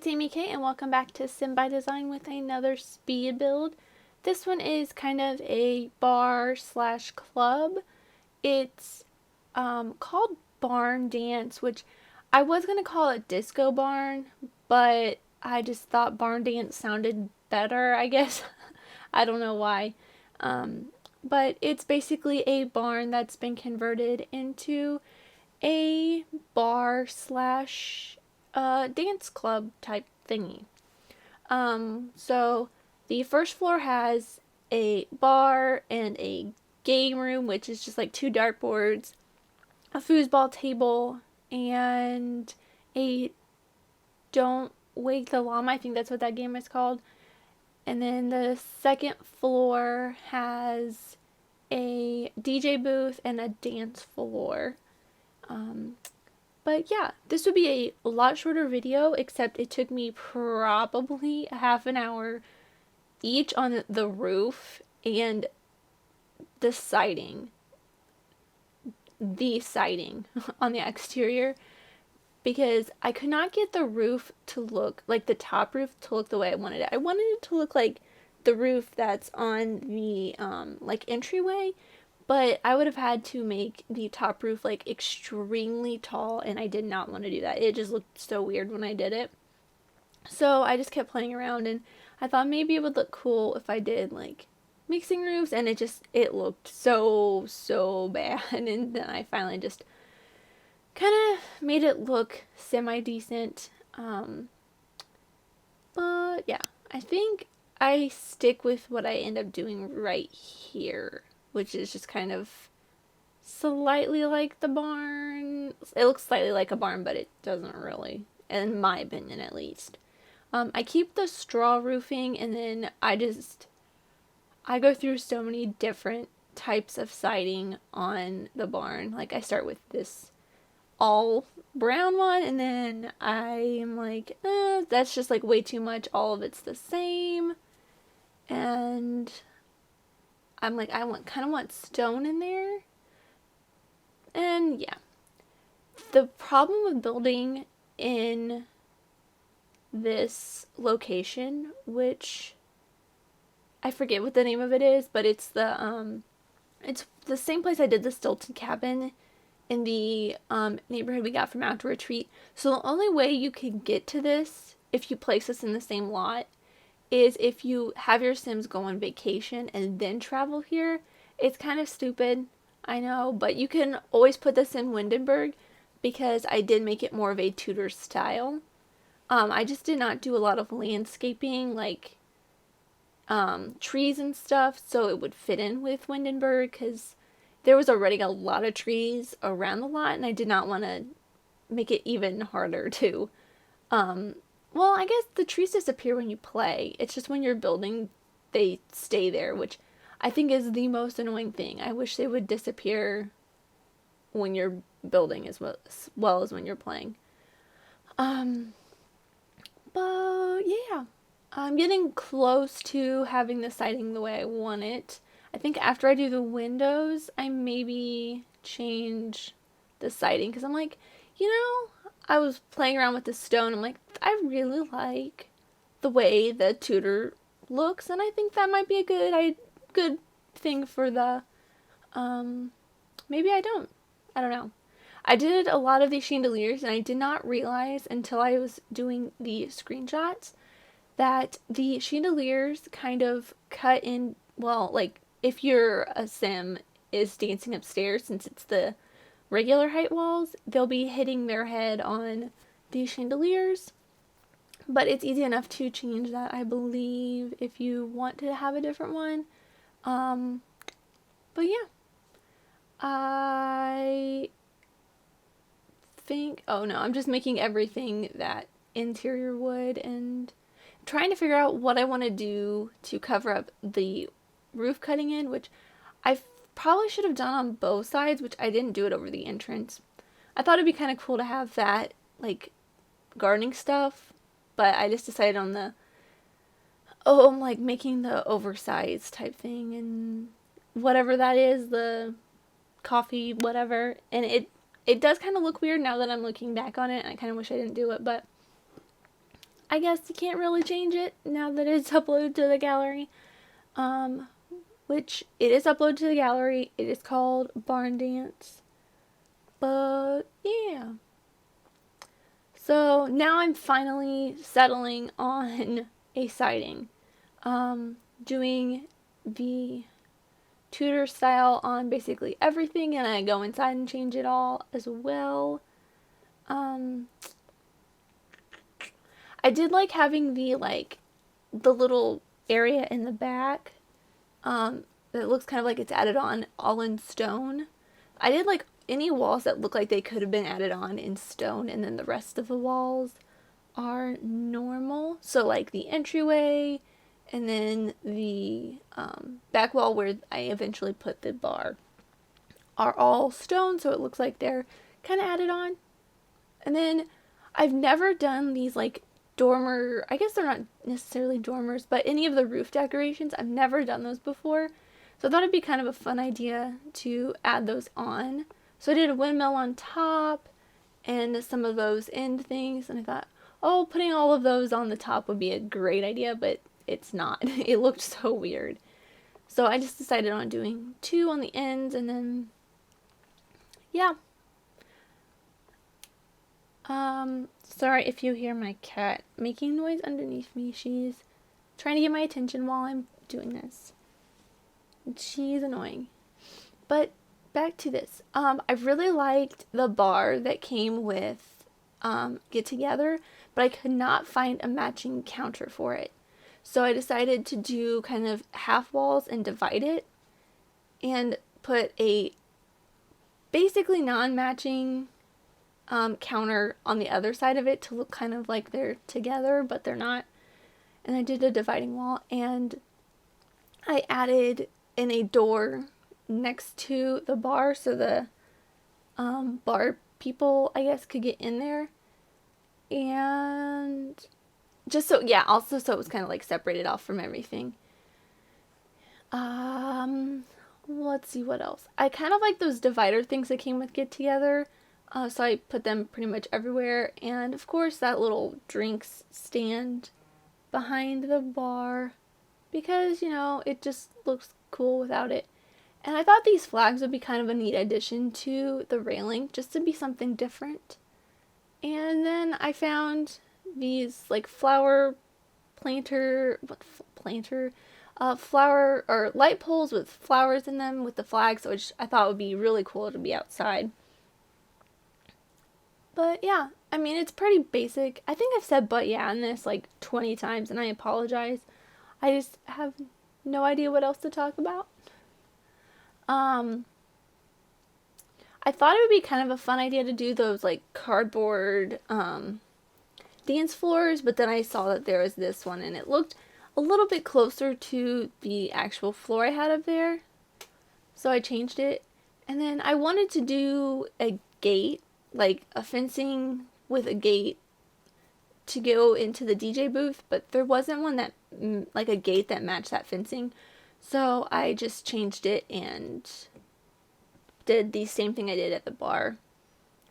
it's heyamykay and welcome back to Sim by Design with another speed build. This one is kind of a bar slash club. It's called Barn Dance, which I was going to call it Disco Barn, but I just thought Barn Dance sounded better, I guess. I don't know why. But it's basically a barn that's been converted into a bar slash dance club type thingy. So the first floor has a bar and a game room, which is just like two dartboards, a foosball table, and a Don't Wake the Llama. I think that's what that game is called. And then the second floor has a DJ booth and a dance floor. But yeah, this would be a lot shorter video, except it took me probably a half an hour each on the roof and the siding. The siding on the exterior. Because I could not get the roof to look, like the top roof to look the way I wanted it. I wanted it to look like the roof that's on the like entryway, but I would have had to make the top roof like extremely tall, and I did not want to do that. It just looked so weird when I did it. So I just kept playing around, and I thought maybe it would look cool if I did like mixing roofs, and it looked so bad. And then I finally just kind of made it look semi-decent. But yeah, I think I stick with what I end up doing right here, which is just kind of slightly like the barn. It looks slightly like a barn, but it doesn't really, in my opinion at least. I keep the straw roofing, and then I go through so many different types of siding on the barn. Like I start with this all brown one, and then I'm like, that's just like way too much. All of it's the same. And I'm like, I kind of want stone in there. And yeah. The problem with building in this location, which I forget what the name of it is, but it's the same place I did the Stilton cabin in the neighborhood we got from Outdoor Retreat. So the only way you can get to this, if you place us in the same lot, is if you have your Sims go on vacation and then travel here. It's kind of stupid, I know, but you can always put this in Windenburg because I did make it more of a Tudor style. I just did not do a lot of landscaping, like trees and stuff, so it would fit in with Windenburg because there was already a lot of trees around the lot, and I did not want to make it even harder to. Well, I guess the trees disappear when you play. It's just when you're building, they stay there, which I think is the most annoying thing. I wish they would disappear when you're building as well as when you're playing. But yeah, I'm getting close to having the siding the way I want it. I think after I do the windows, I maybe change the siding, because I'm like, I was playing around with the stone. I'm like, I really like the way the Tudor looks, and I think that might be a good thing for the, maybe I don't know. I did a lot of these chandeliers, and I did not realize until I was doing the screenshots that the chandeliers kind of cut in, well, like, if your sim is dancing upstairs, since it's the regular height walls, they'll be hitting their head on the chandeliers. But it's easy enough to change that, I believe, if you want to have a different one. But yeah. I think, oh no, I'm just making everything that interior wood and trying to figure out what I want to do to cover up the roof cutting in, which I probably should have done on both sides, which I didn't do it over the entrance. I thought it'd be kind of cool to have that, like, gardening stuff, but I just decided on I'm like making the oversized type thing, and whatever that is, the coffee, whatever, and it does kind of look weird now that I'm looking back on it, and I kind of wish I didn't do it, but I guess you can't really change it now that it's uploaded to the gallery. Um, which it is uploaded to the gallery. It is called Barn Dance. But yeah. So now I'm finally settling on a siding. Doing the Tudor style on basically everything, and I go inside and change it all as well. Um, I did like having the little area in the back. That looks kind of like it's added on all in stone. I did like any walls that look like they could have been added on in stone, and then the rest of the walls are normal. So like the entryway, and then the back wall where I eventually put the bar are all stone, so it looks like they're kind of added on. And then I've never done these like dormer, I guess they're not necessarily dormers, but any of the roof decorations, I've never done those before. So I thought it'd be kind of a fun idea to add those on. So I did a windmill on top and some of those end things, and I thought, oh, putting all of those on the top would be a great idea, but it's not. It looked so weird. So I just decided on doing 2 on the ends, and then, yeah. Sorry if you hear my cat making noise underneath me. She's trying to get my attention while I'm doing this. She's annoying. But back to this. I really liked the bar that came with Get Together, but I could not find a matching counter for it. So I decided to do kind of half walls and divide it and put a basically non-matching counter on the other side of it to look kind of like they're together, but they're not. And I did a dividing wall, and I added in a door next to the bar so the bar people, I guess, could get in there. And just so, yeah, also so it was kind of like separated off from everything. Let's see what else. I kind of like those divider things that came with Get Together. So I put them pretty much everywhere. And of course that little drinks stand behind the bar because, you know, it just looks cool without it. And I thought these flags would be kind of a neat addition to the railing, just to be something different. And then I found these like flower flower or light poles with flowers in them with the flags, which I thought would be really cool to be outside. But yeah, I mean, it's pretty basic. I think I've said but yeah in this like 20 times, and I apologize. I just have no idea what else to talk about. I thought it would be kind of a fun idea to do those like cardboard dance floors, but then I saw that there was this one and it looked a little bit closer to the actual floor I had up there. So I changed it. And then I wanted to do a gate, like a fencing with a gate to go into the DJ booth, but there wasn't one that, like a gate that matched that fencing. So I just changed it and did the same thing I did at the bar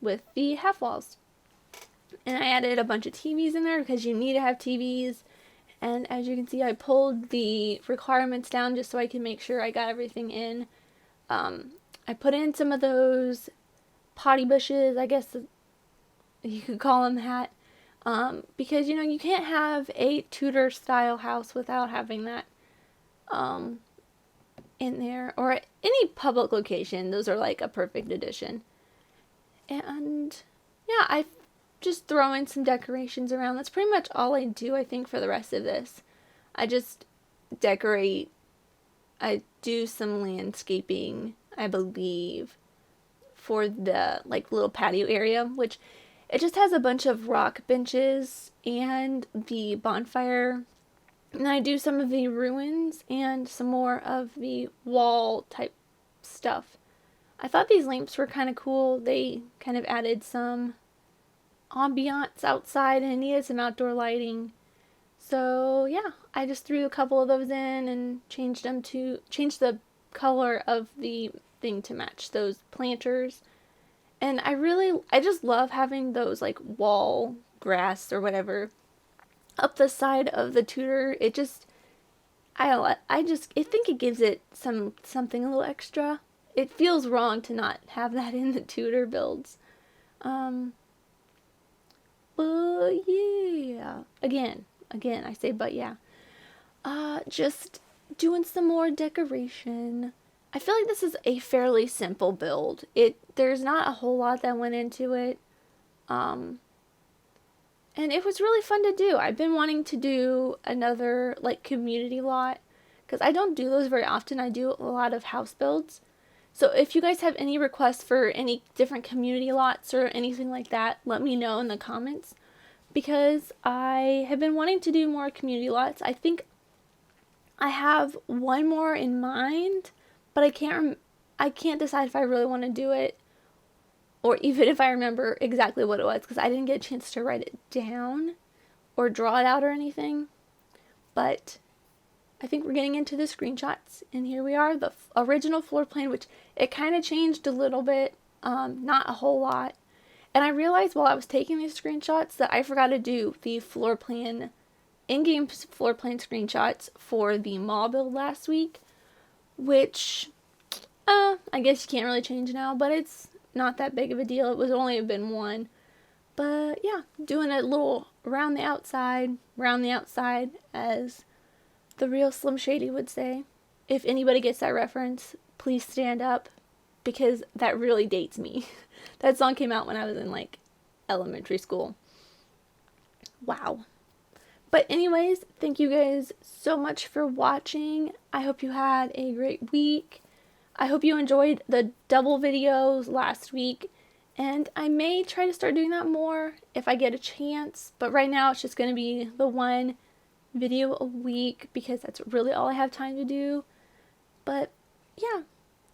with the half walls. And I added a bunch of TVs in there because you need to have TVs. And as you can see, I pulled the requirements down just so I can make sure I got everything in. I put in some of those potty bushes, I guess you could call them that. Because, you know, you can't have a Tudor style house without having that in there. Or at any public location, those are like a perfect addition. And yeah, I just throw in some decorations around. That's pretty much all I do, I think, for the rest of this. I just decorate. I do some landscaping, I believe, for the like little patio area, which it just has a bunch of rock benches and the bonfire. And I do some of the ruins and some more of the wall type stuff. I thought these lamps were kind of cool. They kind of added some ambiance outside and it needed some outdoor lighting. So yeah, I just threw a couple of those in and changed the color of the thing to match those planters. And I just love having those like wall grass or whatever up the side of the tutor. It just, I think it gives it something a little extra. It feels wrong to not have that in the tutor builds. But yeah, again, I say but yeah. Just doing some more decoration. I feel like this is a fairly simple build. There's not a whole lot that went into it. And it was really fun to do. I've been wanting to do another like community lot because I don't do those very often. I do a lot of house builds. So if you guys have any requests for any different community lots or anything like that, let me know in the comments because I have been wanting to do more community lots. I think I have one more in mind, but I can't decide if I really want to do it or even if I remember exactly what it was because I didn't get a chance to write it down or draw it out or anything. But I think we're getting into the screenshots, and here we are, the original floor plan, which it kind of changed a little bit, not a whole lot. And I realized while I was taking these screenshots that I forgot to do the floor plan, in-game floor plan screenshots for the mall build last week, which, I guess you can't really change now, but it's not that big of a deal. It was only been one. But yeah, doing a little round the outside, as the real Slim Shady would say. If anybody gets that reference, please stand up because that really dates me. That song came out when I was in like elementary school. Wow. But anyways, thank you guys so much for watching. I hope you had a great week. I hope you enjoyed the double videos last week. And I may try to start doing that more if I get a chance. But right now it's just going to be the one video a week because that's really all I have time to do. But yeah,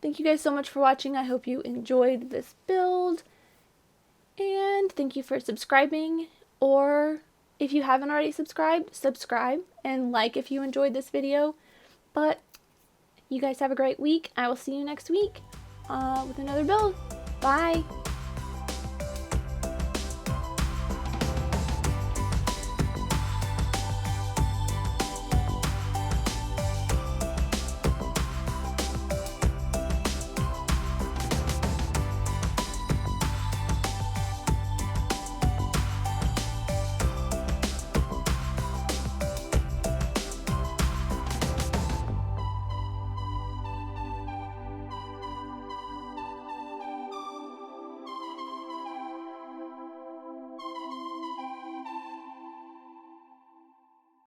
thank you guys so much for watching. I hope you enjoyed this build. And thank you for subscribing. Or if you haven't already subscribed, subscribe and like if you enjoyed this video. But you guys have a great week. I will see you next week with another build. Bye.